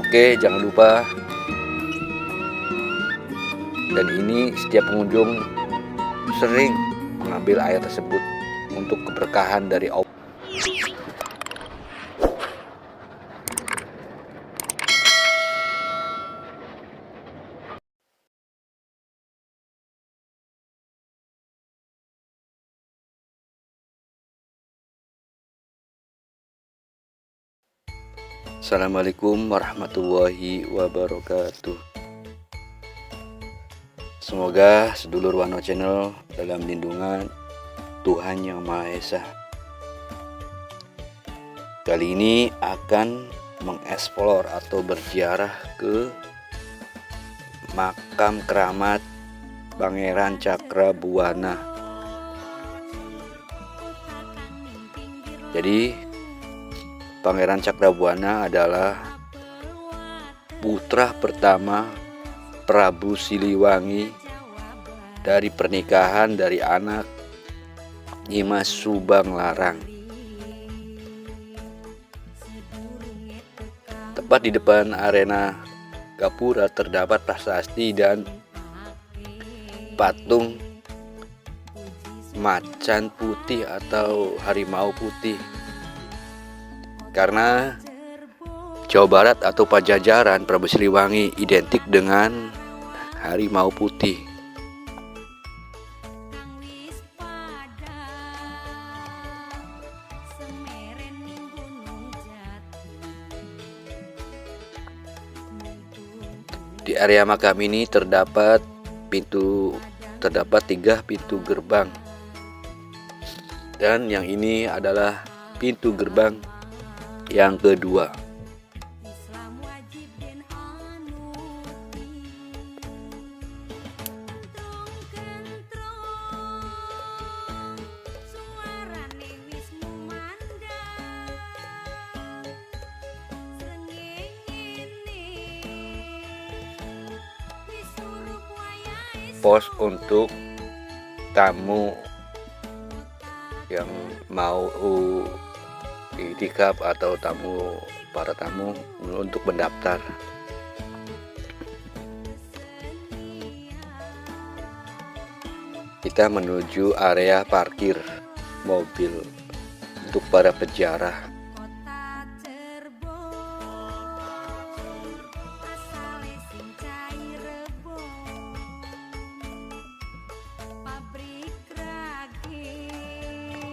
Oke, jangan lupa, dan ini setiap pengunjung sering mengambil air tersebut untuk keberkahan dari Allah. Assalamualaikum warahmatullahi wabarakatuh. Semoga sedulur Wano Channel dalam lindungan Tuhan Yang Maha Esa. Kali ini akan mengeksplor atau berziarah ke makam keramat Pangeran Cakrabuana. Jadi Pangeran Cakrabuana adalah putra pertama Prabu Siliwangi dari pernikahan dari anak Nyimas Subanglarang. Tepat di depan arena Gapura terdapat prasasti dan patung macan putih atau harimau putih. Karena Jawa Barat atau Pajajaran Prabu Siliwangi identik dengan harimau putih. Di area makam ini terdapat 3 pintu gerbang. Dan yang ini adalah pintu gerbang yang kedua. Pos untuk tamu yang mau itikaf atau para tamu untuk mendaftar. Kita menuju area parkir mobil untuk para peziarah.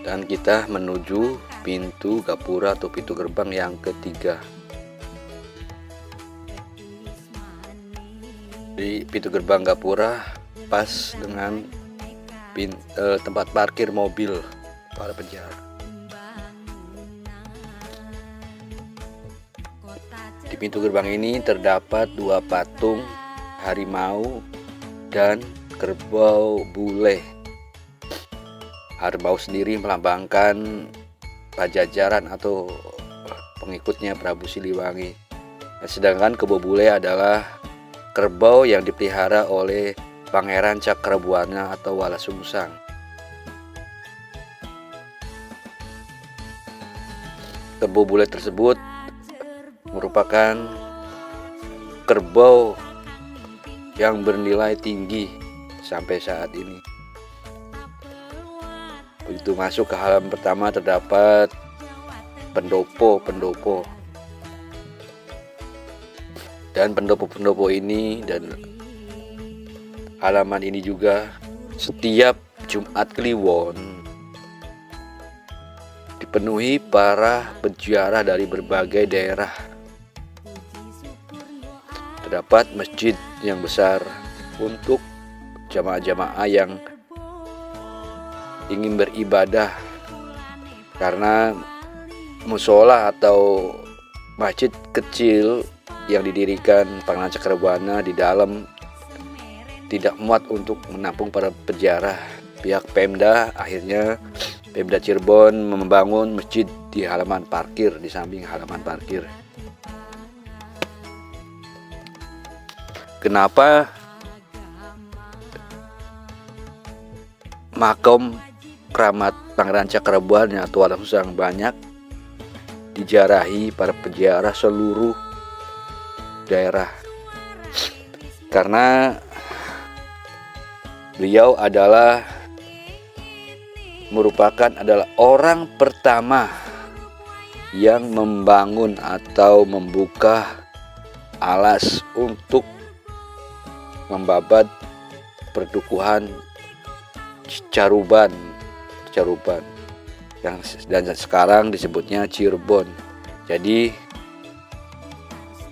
Dan kita menuju pintu gapura atau pintu gerbang yang ketiga. Di pintu gerbang gapura pas dengan tempat parkir mobil para peziarah. Di pintu gerbang ini terdapat 2 patung harimau dan kerbau bule. Harimau sendiri melambangkan Pajajaran atau pengikutnya Prabu Siliwangi. Sedangkan kerbau bule adalah kerbau yang dipelihara oleh Pangeran Cakrabuana atau Wala Sungsang. Kerbau bule tersebut merupakan kerbau yang bernilai tinggi sampai saat ini. Begitu masuk ke halaman pertama terdapat pendopo. Dan pendopo ini dan halaman ini juga setiap Jumat Kliwon dipenuhi para peziarah dari berbagai daerah. Terdapat masjid yang besar untuk jamaah-jamaah yang ingin beribadah, karena musola atau masjid kecil yang didirikan Pangeran Cakrabuana di dalam tidak muat untuk menampung para peziarah. Pihak Pemda akhirnya Pemda Cirebon membangun masjid di halaman parkir, di samping halaman parkir. Kenapa makam keramat Pangeran Cakrabuana atau Wala Sungsang banyak dijarahi para peziarah seluruh daerah, karena beliau merupakan orang pertama yang membangun atau membuka alas untuk membabat perdukuhan Caruban dan sekarang disebutnya Cirebon. Jadi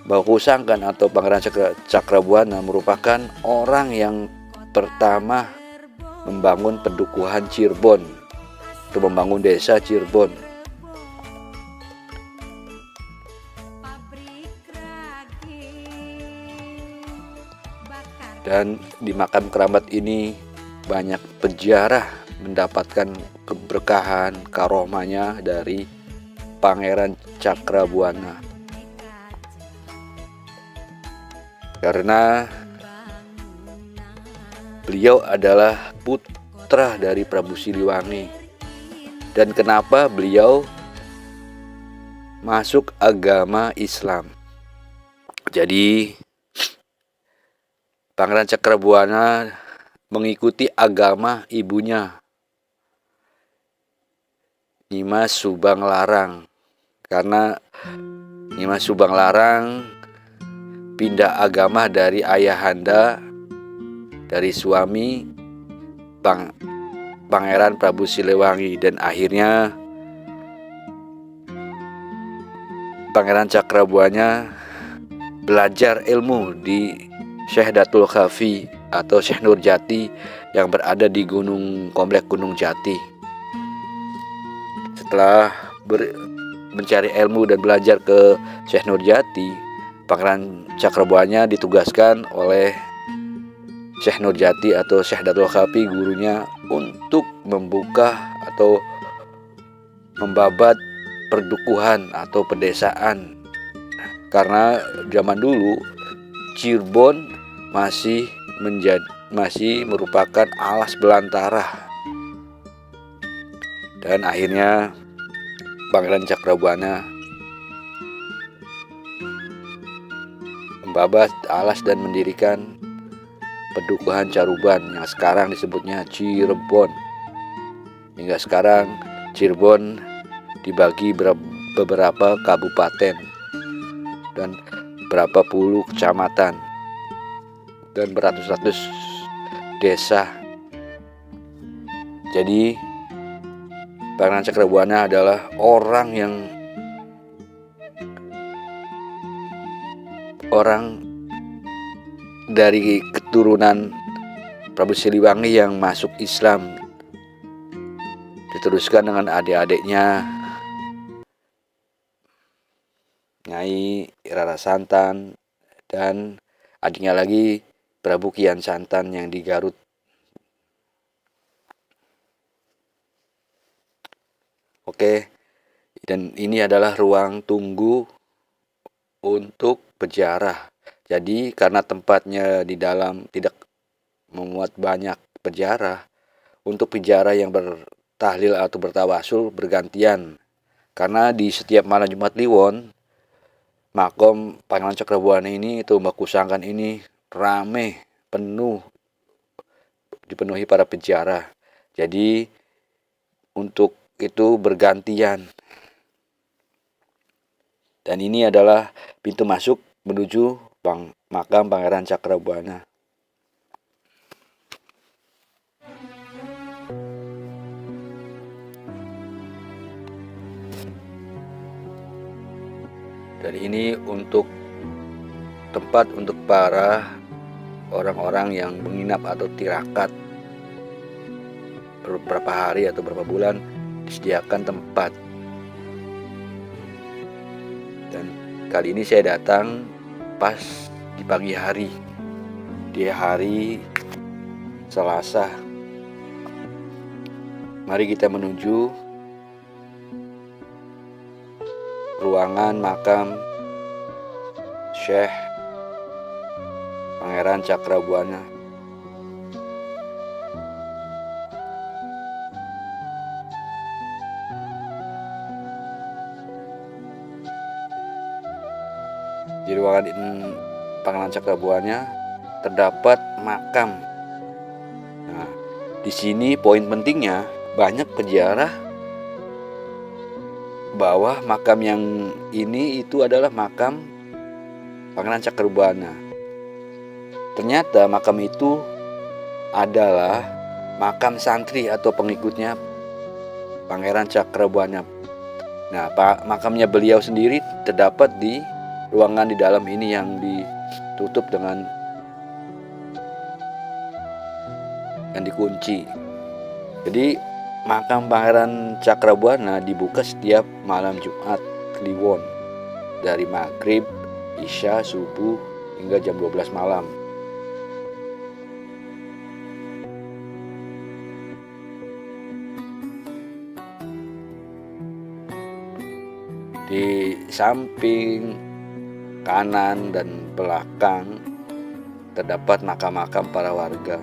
Baku Sangkan atau Pangeran Cakrabuana merupakan orang yang pertama membangun pendukuhan Cirebon, atau membangun desa Cirebon. Dan di makam keramat ini banyak peziarah mendapatkan keberkahan karomahnya dari Pangeran Cakrabuana, karena beliau adalah putra dari Prabu Siliwangi. Dan kenapa beliau masuk agama Islam? Jadi Pangeran Cakrabuana mengikuti agama ibunya, Nyimas Subanglarang, karena Nyimas Subanglarang pindah agama dari ayahanda, dari suami Pangeran Prabu Siliwangi, dan akhirnya Pangeran Cakrabuana belajar ilmu di Syekh Datul Khafi atau Syekh Nurjati yang berada di Komplek Gunung Jati. Setelah mencari ilmu dan belajar ke Syekh Nurjati, Pangeran Cakrabuana ditugaskan oleh Syekh Nurjati atau Syekh Datul Khafi, gurunya, untuk membuka atau membabat perdukuhan atau pedesaan. Karena zaman dulu Cirebon masih merupakan alas belantara. Dan akhirnya Pangeran Cakrabuana membabat alas dan mendirikan Pedukuhan Caruban yang sekarang disebutnya Cirebon. Hingga sekarang Cirebon dibagi beberapa kabupaten dan berapa puluh kecamatan dan beratus-ratus desa. Jadi Pangeran Cakrabuana adalah orang dari keturunan Prabu Siliwangi yang masuk Islam, diteruskan dengan adik-adiknya Nyai Rara Santan dan adiknya lagi Prabu Kian Santan yang di Garut. Oke, dan ini adalah ruang tunggu untuk peziarah. Jadi karena tempatnya di dalam tidak memuat banyak peziarah, untuk peziarah yang bertahlil atau bertawasul bergantian. Karena di setiap malam Jumat Kliwon, makom Pangeran Cakrabuana ini, itu Baku Sangkan ini rame, dipenuhi para peziarah. Jadi untuk itu bergantian. Dan ini adalah pintu masuk menuju makam Pangeran Cakrabuana. Dan ini untuk tempat untuk para orang-orang yang menginap atau tirakat beberapa hari atau beberapa bulan, disediakan tempat. Dan kali ini saya datang pas di pagi hari, di hari Selasa. Mari kita menuju ruangan makam Syekh Pangeran Cakrabuana. Di ruangan Pangeran Cakrabuana terdapat makam. Nah, di sini poin pentingnya, banyak peziarah bahwa makam yang ini itu adalah makam Pangeran Cakrabuana. Ternyata makam itu adalah makam santri atau pengikutnya Pangeran Cakrabuana. Nah, makamnya beliau sendiri terdapat di ruangan di dalam ini yang ditutup dengan yang dikunci. Jadi makam Pangeran Cakrabuana dibuka setiap malam Jumat Kliwon dari maghrib, isya, subuh hingga jam 12 malam. Di samping kanan dan belakang terdapat makam-makam para warga.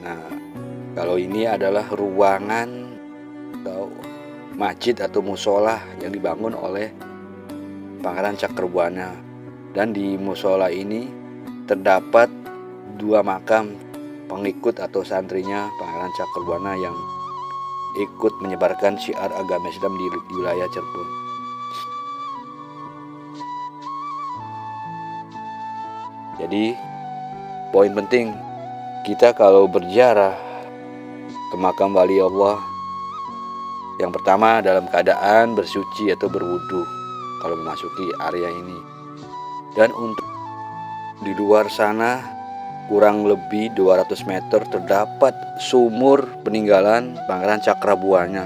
Nah, kalau ini adalah ruangan atau masjid atau musola yang dibangun oleh Pangeran Cakrabuana. Dan di musola ini terdapat 2 makam pengikut atau santrinya Pangeran Cakrabuana yang ikut menyebarkan syiar agama Islam di wilayah Cirebon. Jadi poin penting, kita kalau berziarah ke makam wali Allah, yang pertama dalam keadaan bersuci atau berwudu kalau memasuki area ini. Dan untuk di luar sana kurang lebih 200 meter terdapat sumur peninggalan Pangeran Cakrabuana.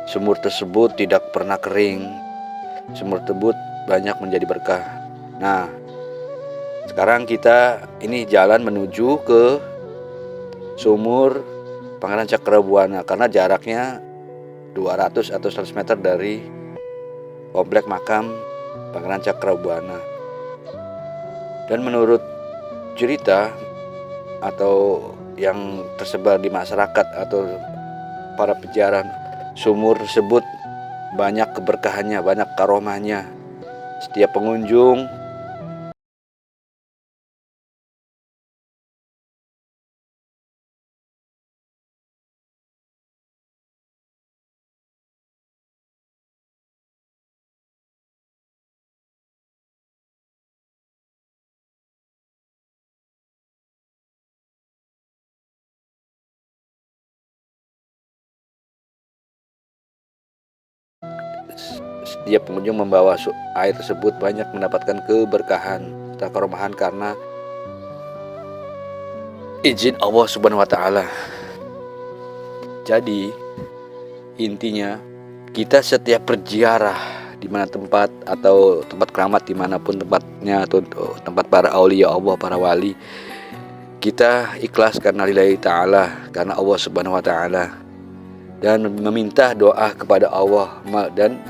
Sumur tersebut tidak pernah kering. Sumur tersebut banyak menjadi berkah. Nah, sekarang kita ini jalan menuju ke sumur Pangeran Cakrabuana karena jaraknya 200 atau 100 meter dari komplek makam Pangeran Cakrabuana. Dan menurut cerita atau yang tersebar di masyarakat atau para peziarah, sumur tersebut banyak keberkahannya, banyak karomahnya. Setiap pengunjung membawa air tersebut banyak mendapatkan keberkahan serta karomahan karena izin Allah Subhanahu wa taala. Jadi intinya kita setiap berziarah di mana tempat atau tempat keramat dimanapun tempatnya atau tempat para aulia Allah, para wali, kita ikhlas karena lillahi ta'ala, karena Allah Subhanahu wa ta'ala, dan meminta doa kepada Allah dan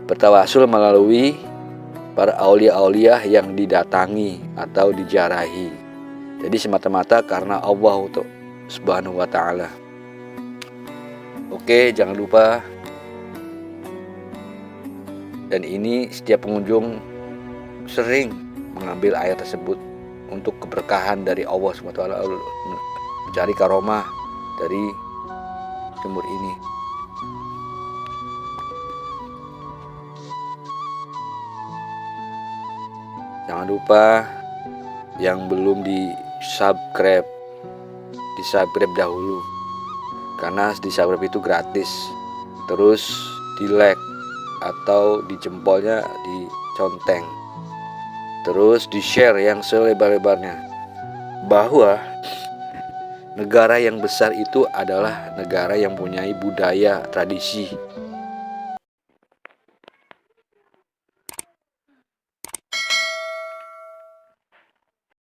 bertawasul melalui para aulia-aulia yang didatangi atau dijarahi. Jadi semata-mata karena Allah Subhanahu wa ta'ala. Oke, jangan lupa. Dan ini setiap pengunjung sering mengambil air tersebut untuk keberkahan dari Allah SWT, mencari karomah dari sumur ini. Jangan lupa yang belum di subscribe dahulu, karena di subscribe itu gratis. Terus di like atau di jempolnya diconteng. Terus di share yang selebar-lebarnya, bahwa negara yang besar itu adalah negara yang punya budaya, tradisi,